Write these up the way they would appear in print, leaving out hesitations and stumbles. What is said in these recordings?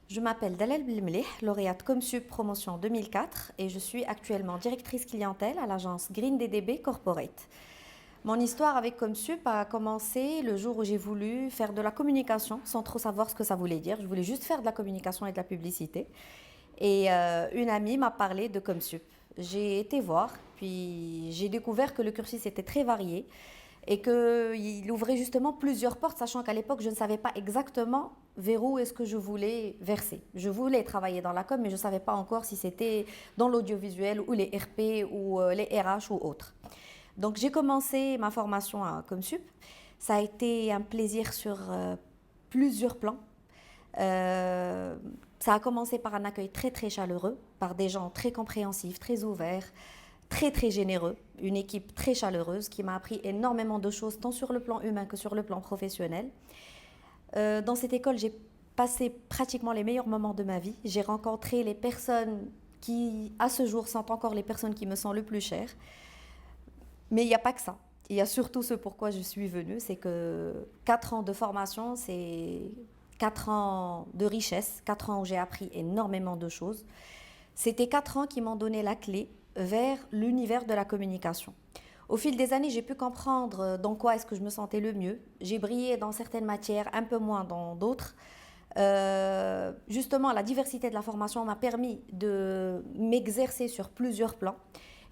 Je m'appelle Dalal Belmlih, lauréate Comsup Promotion 2004 et je suis actuellement directrice clientèle à l'agence Green DDB Corporate. Mon histoire avec Comsup a commencé le jour où j'ai voulu faire de la communication sans trop savoir ce que ça voulait dire. Je voulais juste faire de la communication et de la publicité. Et une amie m'a parlé de Comsup. J'ai été voir, puis j'ai découvert que le cursus était très varié et qu'il ouvrait justement plusieurs portes, sachant qu'à l'époque, je ne savais pas exactement vers où est-ce que je voulais verser. Je voulais travailler dans la com, mais je ne savais pas encore si c'était dans l'audiovisuel ou les RP ou les RH ou autres. Donc j'ai commencé ma formation à Comsup. Ça a été un plaisir sur plusieurs plans. Ça a commencé par un accueil très très chaleureux, par des gens très compréhensifs, très ouverts, très très généreux, une équipe très chaleureuse qui m'a appris énormément de choses tant sur le plan humain que sur le plan professionnel. Dans cette école, j'ai passé pratiquement les meilleurs moments de ma vie. J'ai rencontré les personnes qui, à ce jour, sont encore les personnes qui me sont le plus chères. Mais il n'y a pas que ça. Il y a surtout ce pourquoi je suis venue, c'est que 4 ans de formation, c'est 4 ans de richesse, 4 ans où j'ai appris énormément de choses. C'était 4 ans qui m'ont donné la clé vers l'univers de la communication. Au fil des années, j'ai pu comprendre dans quoi est-ce que je me sentais le mieux. J'ai brillé dans certaines matières, un peu moins dans d'autres. Justement, la diversité de la formation m'a permis de m'exercer sur plusieurs plans.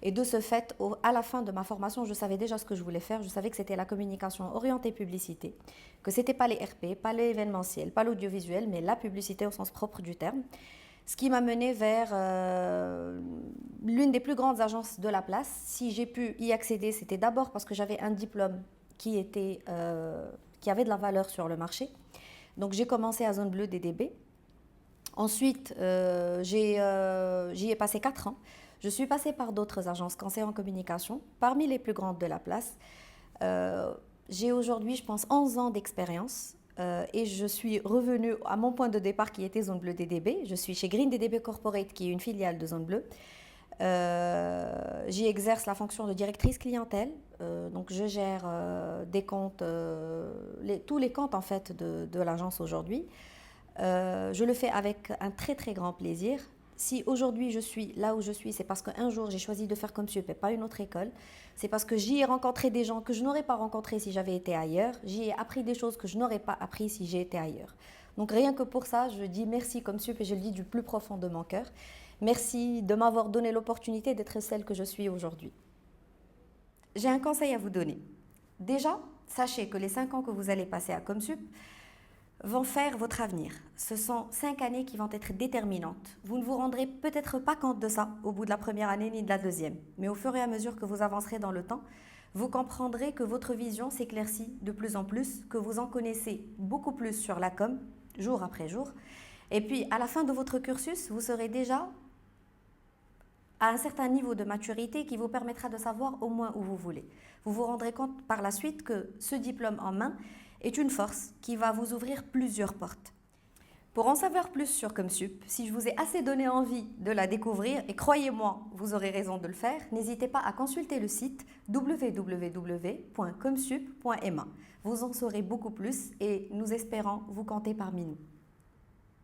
Et de ce fait, à la fin de ma formation, je savais déjà ce que je voulais faire. Je savais que c'était la communication orientée publicité, que ce n'était pas les RP, pas l'événementiel, pas l'audiovisuel, mais la publicité au sens propre du terme. Ce qui m'a mené vers l'une des plus grandes agences de la place. Si j'ai pu y accéder, c'était d'abord parce que j'avais un diplôme qui avait de la valeur sur le marché. Donc j'ai commencé à Zone Bleue DDB. Ensuite, j'y ai passé 4 ans. Je suis passée par d'autres agences conseillers en communication, parmi les plus grandes de la place. J'ai aujourd'hui, je pense, 11 ans d'expérience et je suis revenue à mon point de départ qui était Zone Bleue DDB. Je suis chez Green DDB Corporate, qui est une filiale de Zone Bleue. J'y exerce la fonction de directrice clientèle, donc je gère des comptes, tous les comptes en fait de l'agence aujourd'hui. Je le fais avec un très très grand plaisir. Si aujourd'hui je suis là où je suis, c'est parce qu'un jour j'ai choisi de faire Comsup et pas une autre école. C'est parce que j'y ai rencontré des gens que je n'aurais pas rencontrés si j'avais été ailleurs. J'y ai appris des choses que je n'aurais pas appris si j'ai été ailleurs. Donc rien que pour ça, je dis merci Comsup et je le dis du plus profond de mon cœur. Merci de m'avoir donné l'opportunité d'être celle que je suis aujourd'hui. J'ai un conseil à vous donner. Déjà, sachez que les 5 ans que vous allez passer à Comsup vont faire votre avenir. Ce sont 5 années qui vont être déterminantes. Vous ne vous rendrez peut-être pas compte de ça au bout de la première année ni de la deuxième. Mais au fur et à mesure que vous avancerez dans le temps, vous comprendrez que votre vision s'éclaircit de plus en plus, que vous en connaissez beaucoup plus sur la com, jour après jour. Et puis, à la fin de votre cursus, vous serez déjà à un certain niveau de maturité qui vous permettra de savoir au moins où vous voulez. Vous vous rendrez compte par la suite que ce diplôme en main est une force qui va vous ouvrir plusieurs portes. Pour en savoir plus sur Comsup, si je vous ai assez donné envie de la découvrir, et croyez-moi, vous aurez raison de le faire, n'hésitez pas à consulter le site www.comsup.ma. Vous en saurez beaucoup plus et nous espérons vous compter parmi nous.